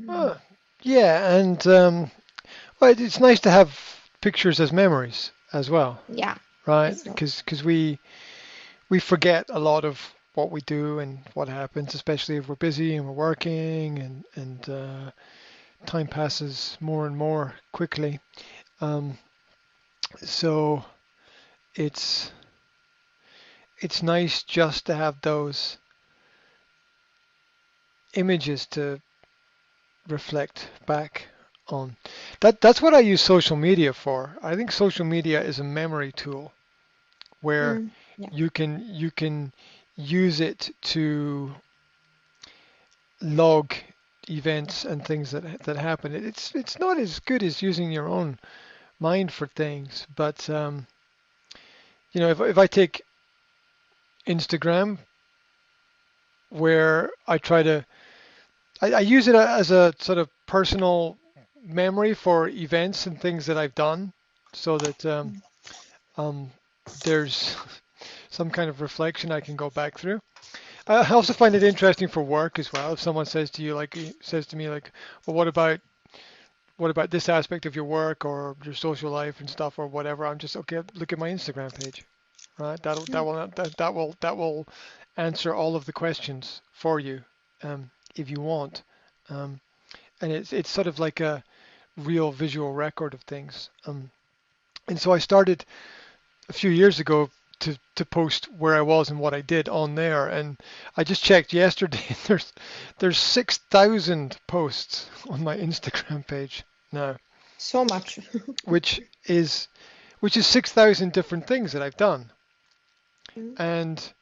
Uh, yeah, and well, it's nice to have pictures as memories as well, Yeah, right? as well. Because we forget a lot of what we do and what happens, especially if we're busy and we're working, and time passes more and more quickly. Um, so it's it's nice just to have those images to reflect back on. That's what I use social media for. I think social media is a memory tool where Mm, yeah. you can use it to log events and things that happen. It's not as good as using your own mind for things, but if I take Instagram, where I use it as a sort of personal memory for events and things that I've done, so that um, there's some kind of reflection I can go back through. I also find it interesting for work as well. If someone says to you, like, says to me, like, well, what about this aspect of your work or your social life and stuff or whatever? I'm just okay. Look at my Instagram page, right? Mm, That will answer all of the questions for you, if you want. Um, and it's sort of like a real visual record of things. And so I started a few years ago to post where I was and what I did on there. And I just checked yesterday. There's 6,000 posts on my Instagram page now, so much. which is which is 6,000 different things that I've done. Mm, And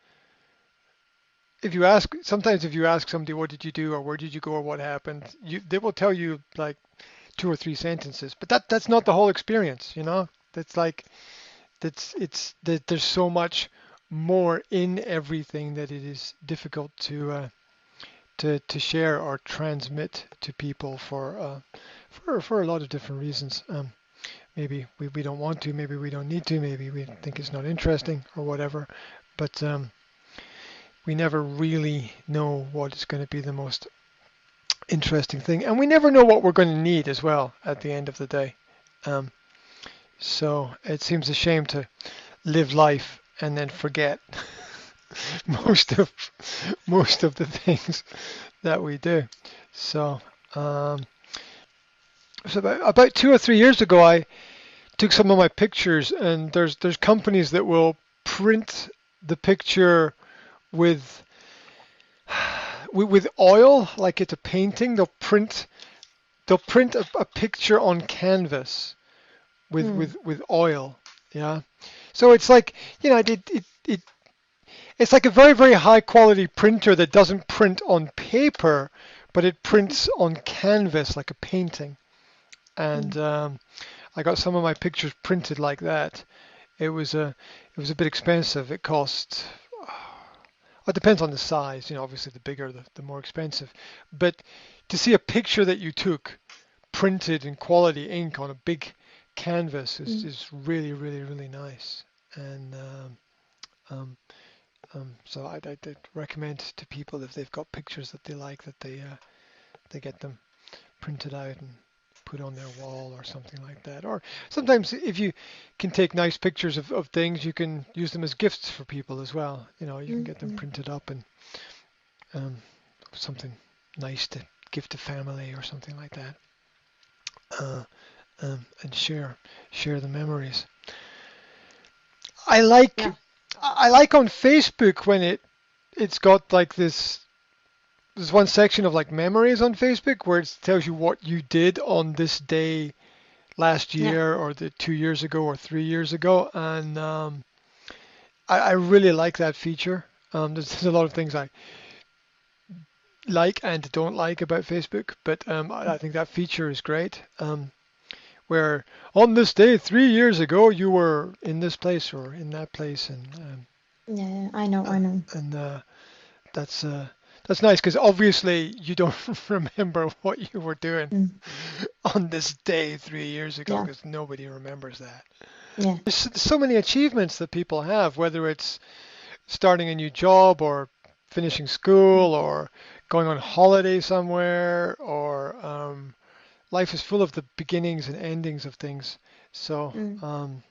sometimes if you ask somebody what did you do or where did you go or what happened, they will tell you like two or three sentences. But that's not the whole experience, you know. That's like that's it's that there's so much more in everything that it is difficult to share or transmit to people for a lot of different reasons. Maybe we don't want to, maybe we don't need to, maybe we think it's not interesting or whatever. But we never really know what is going to be the most interesting thing, and we never know what we're going to need as well at the end of the day. Um, so it seems a shame to live life and then forget yeah. most of most of the things that we do. So, um, so about 2 or 3 years ago, I took some of my pictures, and there's companies that will print the picture with with oil, like it's a painting. They'll print a picture on canvas Mm, with oil. Yeah. So it's like it's like a very, very high quality printer that doesn't print on paper, but it prints on canvas like a painting. And mm, I got some of my pictures printed like that. It was a bit expensive. It cost. Well, it depends on the size. Obviously the bigger, the more expensive. But to see a picture that you took printed in quality ink on a big canvas is, mm. is really, really, really nice. And um, so I'd recommend to people if they've got pictures that they like that they get them printed out and put on their wall or something like that. Or sometimes if you can take nice pictures of things, you can use them as gifts for people as well. You can Mm, get them mm. printed up and um, something nice to give to family or something like that, uh, and share the memories. I like Yeah. I like on Facebook when it's got like there's one section of like memories on Facebook where it tells you what you did on this day last Yeah. year or the 2 years ago or 3 years ago, and I really like that feature. There's a lot of things I like and don't like about Facebook, but I think that feature is great. Where on this day 3 years ago you were in this place or in that place, Yeah, yeah, I know, uh, I know. and that's uh, that's nice because obviously you don't remember what you were doing Mm, on this day 3 years ago yeah, because nobody remembers that. yeah. There's so many achievements that people have, whether it's starting a new job or finishing school or going on holiday somewhere, or life is full of the beginnings and endings of things. So Mm.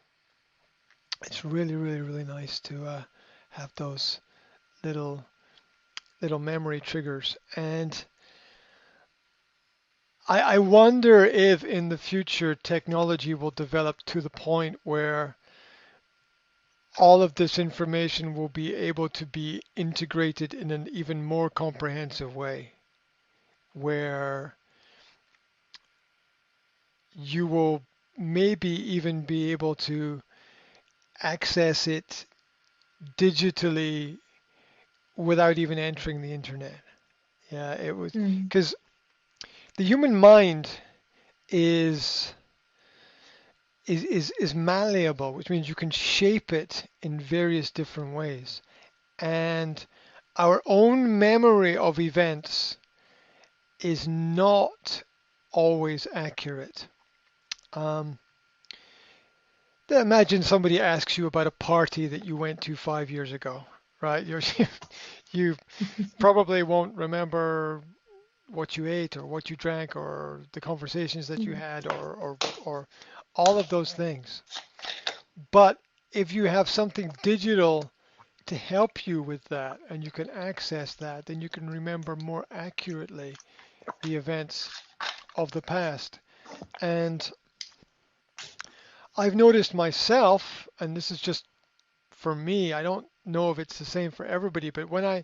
it's really, really, really nice to have those little little memory triggers. And I wonder if in the future technology will develop to the point where all of this information will be able to be integrated in an even more comprehensive way, where you will maybe even be able to access it digitally without even entering the internet. Yeah, it was Mm. because the human mind is is malleable, which means you can shape it in various different ways. And our own memory of events is not always accurate. Um, Imagine somebody asks you about a party that you went to 5 years ago, right? You probably won't remember what you ate or what you drank or the conversations that you Mm. had or all of those things. But if you have something digital to help you with that and you can access that, then you can remember more accurately the events of the past. And I've noticed myself, and this is just for me, I don't know if it's the same for everybody, but when I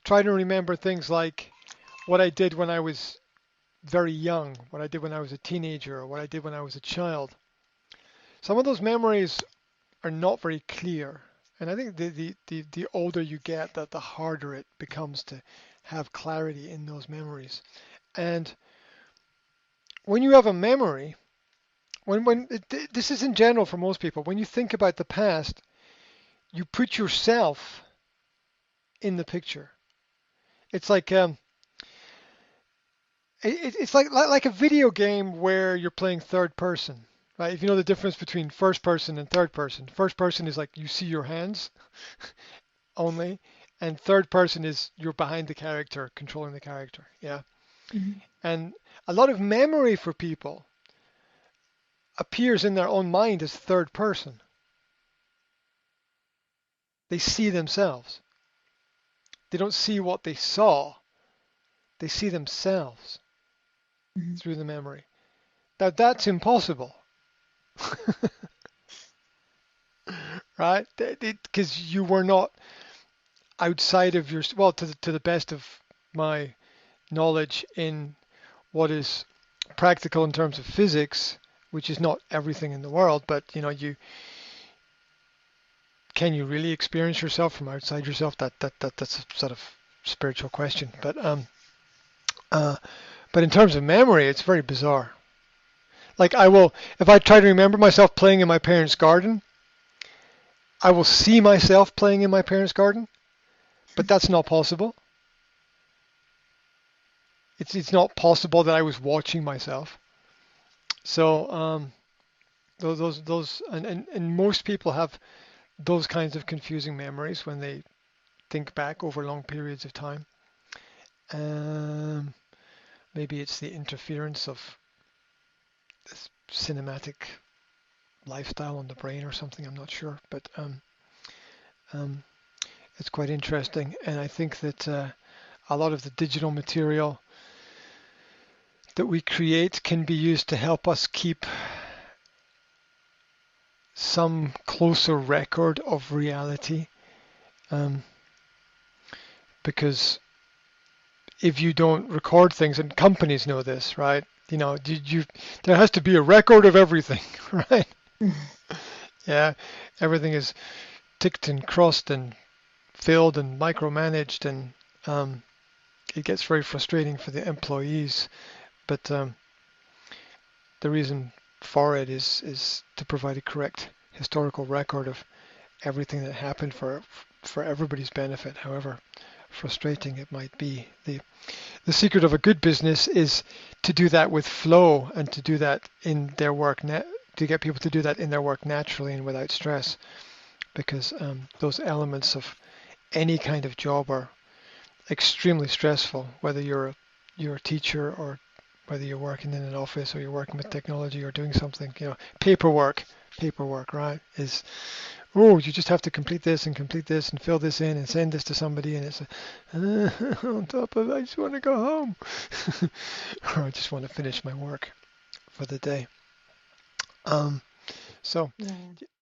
try to remember things like what I did when I was very young, what I did when I was a teenager, or what I did when I was a child, some of those memories are not very clear. And I think the older you get, that the harder it becomes to have clarity in those memories. And when you have a memory, this is in general for most people, when you think about the past, you put yourself in the picture. It's like it's like a video game where you're playing third person, right? If you know the difference between first person and third person, first person is like you see your hands only, and third person is you're behind the character, controlling the character. Yeah, Mm. and a lot of memory for people appears in their own mind as third person. They see themselves. They don't see what they saw. They see themselves Mm. through the memory. Now that's impossible, right? Because you were not outside of your, well, to the best of my knowledge in what is practical in terms of physics, which is not everything in the world, but you can you really experience yourself from outside yourself? That's a sort of spiritual question. Uh, but in terms of memory, it's very bizarre. Like if I try to remember myself playing in my parents' garden, I will see myself playing in my parents' garden, but that's not possible. It's not possible that I was watching myself. So those and most people have those kinds of confusing memories when they think back over long periods of time. Um, Maybe it's the interference of this cinematic lifestyle on the brain or something. I'm not sure, but um, it's quite interesting. And I think that a lot of the digital material that we create can be used to help us keep some closer record of reality. Um, because if you don't record things, and companies know this, right? There has to be a record of everything, right? Mm. Yeah, everything is ticked and crossed and filled and micromanaged, and um, it gets very frustrating for the employees. But the reason for it is to provide a correct historical record of everything that happened for everybody's benefit, however frustrating it might be. The secret of a good business is to do that with flow and to do that in their work to get people to do that in their work naturally and without stress, because those elements of any kind of job are extremely stressful, whether you're a teacher or whether you're working in an office or you're working with technology or doing something, paperwork, right? Is oh, you just have to complete this and fill this in and send this to somebody, and it's on top of I just want to go home, or I just want to finish my work for the day. Um, so Yeah.